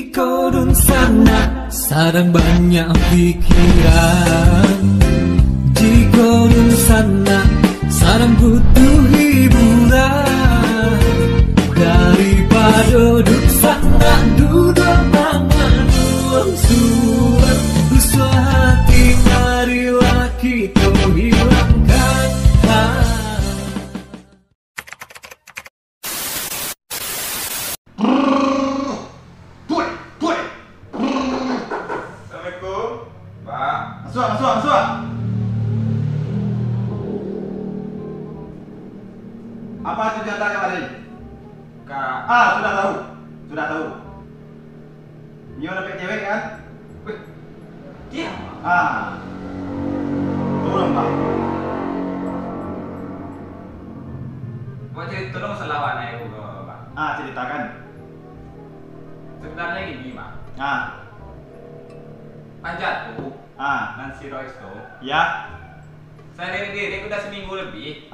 Kodun sana sarang banyak pikiran. Kodun sana sarang butuh hiburan. Daripada duduk sana duduk mama nuang surat. Usah hati marilah kita hilangkan. Masuk. Apa tujuan anda kemarin? Sudah tahu. Nyo dapet cewek kan? Wih, dia? Turun Pak. Buat cerita dong masalah warna itu, Pak. Ceritakan. Sebenarnya gini, Pak. Panjat tuh, Nancy Royce tuh. Ya. Saya lirik udah seminggu lebih.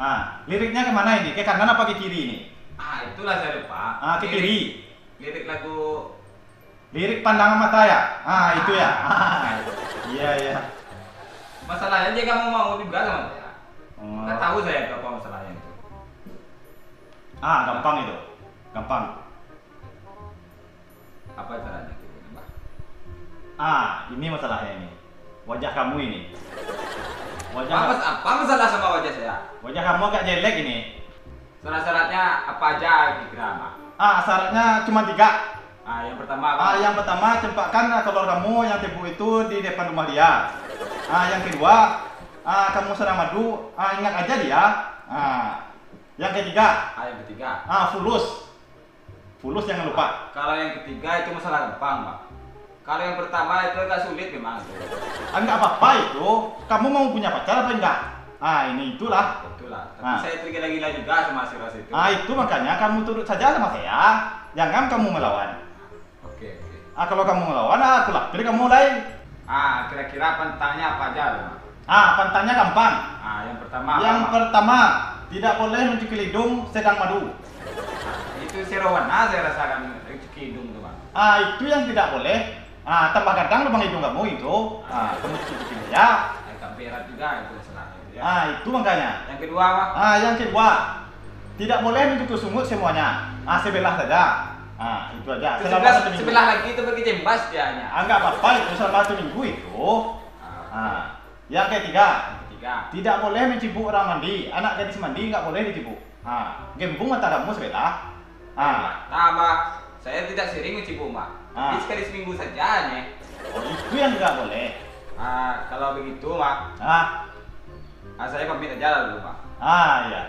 Liriknya kemana ini? Ke kanan apa ke kiri ini? Itulah saya lupa. Ke kiri. Lirik lagu. Lirik pandangan mata ya? Itu ya. Iya. Masalahnya dia kamu mau juga sama saya. Nggak tahu saya apa masalahnya itu. Gampang itu. Gampang. Apa caranya itu, Pak? Ini masalahnya ini. Wajah kamu ini. Apa masalah sama wajah saya? Wajah kamu agak jelek ini. Syarat-syaratnya apa aja kira-kira, Pak? Syaratnya cuma 3. Yang pertama apa? Yang pertama, campakkan telur kamu yang tebu itu di depan rumah dia. Yang kedua, kamu sedang madu, ingat aja dia. Yang ketiga, fulus jangan lupa. Kalau yang ketiga itu masalah gampang, Pak. Kalau yang pertama itu agak sulit memang. Enggak apa-apa itu. Kamu mau punya pacar apa enggak? Itulah. Tapi saya tergila-gila juga sama si Ros itu. Itu makanya kamu turut saja sama saya. Jangan kamu melawan. Oke. Kalau kamu melawan, aku lakir kamu mulai. Kira-kira pantangnya apa aja, Pak? Pantangnya gampang. Yang pertama, tidak boleh mencuci hidung sedang madu. itu serowana saya rasakan cuci hidung tuh, Pak. Itu yang tidak boleh. Tambah kadang lubang hidung kamu itu. Kamu cuci ya. Agak berat juga itu masalahnya. Ya. Itu makanya. Yang kedua, Pak? Yang kedua, tidak boleh mencukur sungut semuanya. Sebelah saja. Itu aja. Sebelah lagi itu pergi jembas dia hanya. Enggak apa-apa itu selama 1 minggu itu. Yang ketiga, tidak boleh mencibuk orang mandi. Anak gadis mandi enggak boleh dicibuk. Gembung mata kamu sebelah. Pak. Saya tidak sering mencibuk, Pak. Tapi sekali seminggu saja nih. Itu yang enggak boleh. Kalau begitu, Pak. Saya pamit aja dulu, Pak. Iya.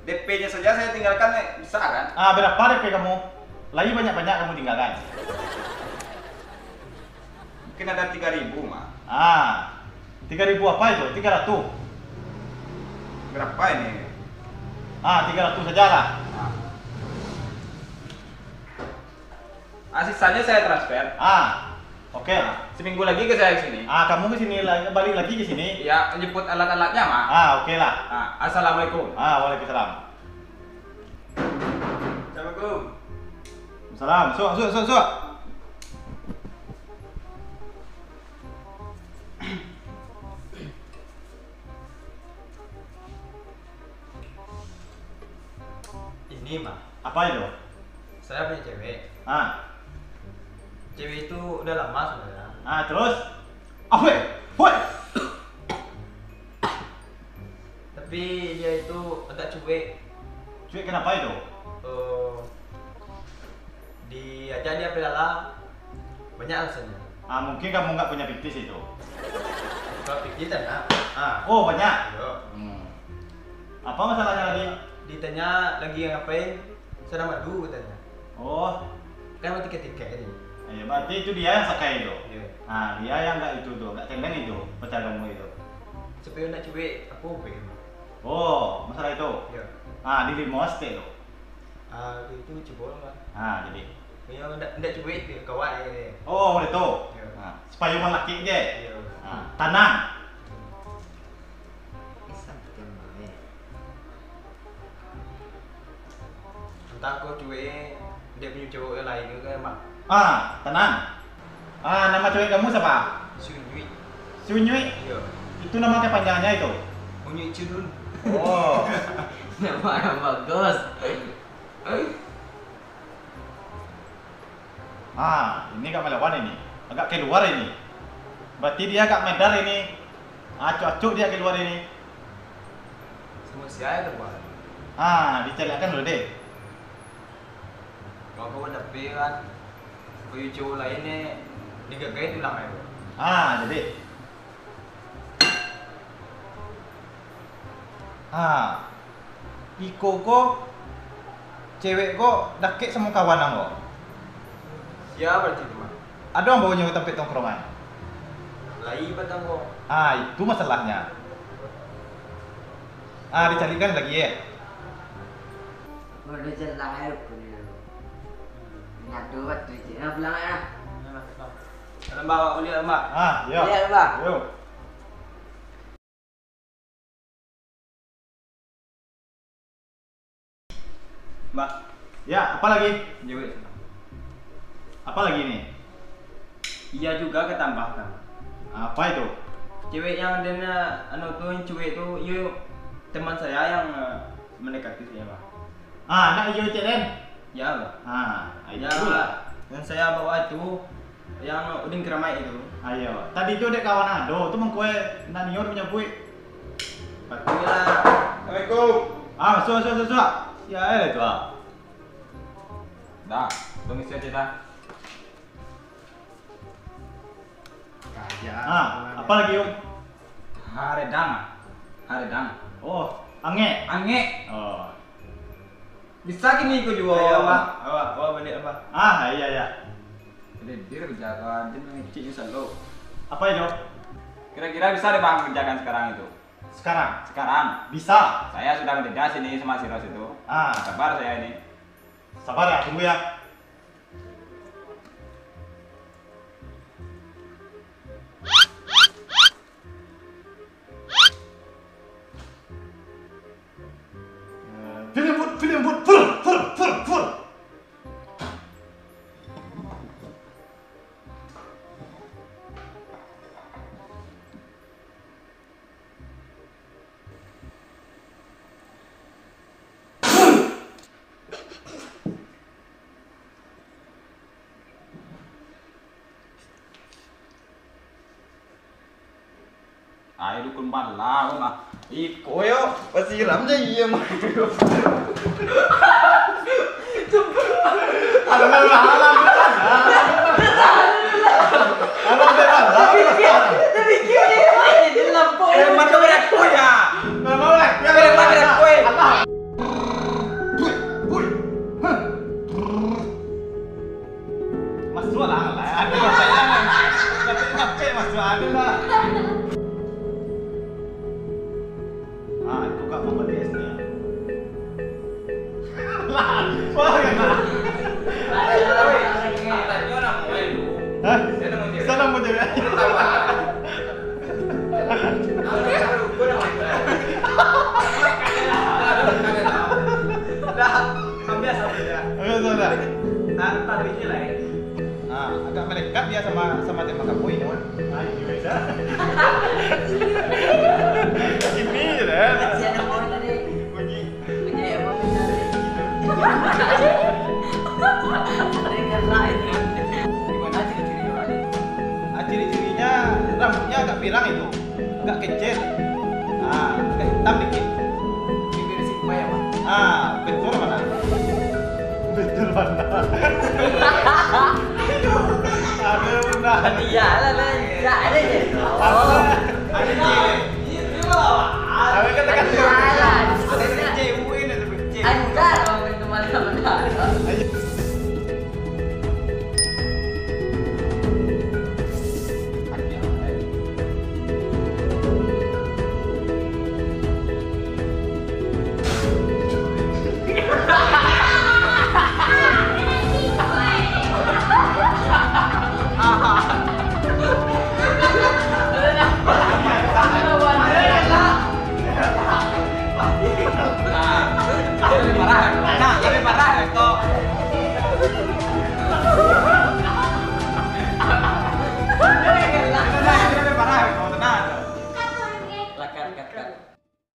DP-nya saja saya tinggalkan bisa kan? Berapa DP kamu? Lagi banyak-banyak kamu tinggalkan. Mungkin ada 3.000, Mak. 3.000 apa itu? 300. Berapa ini? 300 saja lah. Sisanya saya transfer. Oke. Seminggu lagi ke saya sini. Kamu ke sini lagi, balik lagi ke sini. Ya, jemput alat-alatnya, Mak. Oke lah. Assalamualaikum. Waalaikumsalam. Assalamualaikum. Salam. Suak. Ini mah, Apa itu? saya punya cewek. Cewek itu udah lama sebenarnya. Terus? Woi. Tapi dia itu agak cuek. Cuek kenapa itu? Diajak dia pedala banyak alasannya. Mungkin kamu nggak punya piktis itu. Kalau pikir tanya. Banyak. Yo. Apa masalahnya lagi? Ditanya lagi ngapain? Sedang madu katanya. Kan mau tiket-tiket ini. Berarti itu dia yang sakai itu. Iya. Dia yang nggak itu tuh, nggak celeng itu pacar kamu itu. Supaya nak cuek aku pengen. Masalah itu. Iya. Di limos itu. Itu cebol lah. Jadi. Ya ndak cuek dia kawan ini. Itu. Iya. Sepayungan laki dia. Iya. Tanang. Entah aku cuek dia punya cowok yang lain juga emang. Tenang. Nama cewek kamu siapa? Sunyui. Sunyui. Iya. Itu nama kepanjangannya itu. Sunyui Cudun. Oh. Nama yang bagus. Ini agak melawan ini. Agak keluar ini. Berarti dia agak medar ini. Acuk-acuk dia keluar ini. Semua siapa keluar? Dicarikan dulu deh. Kalau kau ada kan, punya cowok lainnya digagain ulang aja. Jadi. Iko kok cewek kok dakek sama kawanan kok. Ya berarti itu mah. Ada yang baunya tempat tongkrongan. Lai batang kok. Itu masalahnya. Dicarikan lagi ya. Udah jelas air punya. Ngadu waktu itu. Pulang ya. Mbak, lihat Mbak. Iya. Lihat, Mbak. Yuk. Mbak, Ya, apa lagi? cewek. Apa lagi nih? Iya juga ketambahkan. Apa itu? Cewek yang dia tuh yang cewek itu iya teman saya yang mendekati saya, Pak. Nak hijau cek Den. Ya, Pak. Itu Ya, lah. yang saya bawa itu yang udin keramai itu. Ayo, tadi itu ada kawan ado, itu mengkue nak nior punya kue. Patutnya Assalamualaikum. Masuk. Ya, itu Dah, tunggu isi aja dah. apa lagi Om? Haredang. Oh, ange. Oh. Bisa gini kau juga. Ayo, Pak. Awak balik apa? Iya. Jadi dia kerjakan dia mengeciknya selalu. Apa itu? Kira-kira bisa deh bang kerjakan sekarang itu. Sekarang Bisa. saya sudah mendedah sini sama si Ros itu. Sabar saya ini. Sabar ya, tunggu ya. Film put, full. Ayo dukun bala mah. Iko yo pasiram aja iya mah. Itu kak mau beli SD. Sana mau jadi. Agak mendekat dia sama tema kamu ini, Wan. Ini deh. Ciri-cirinya rambutnya agak pirang itu, agak kecil, agak hitam dikit. Bibir simpai ya, Pak. Betul mana? Aduh, benar. Iya lah, enggak ada deh. Ada ciri. Tapi kan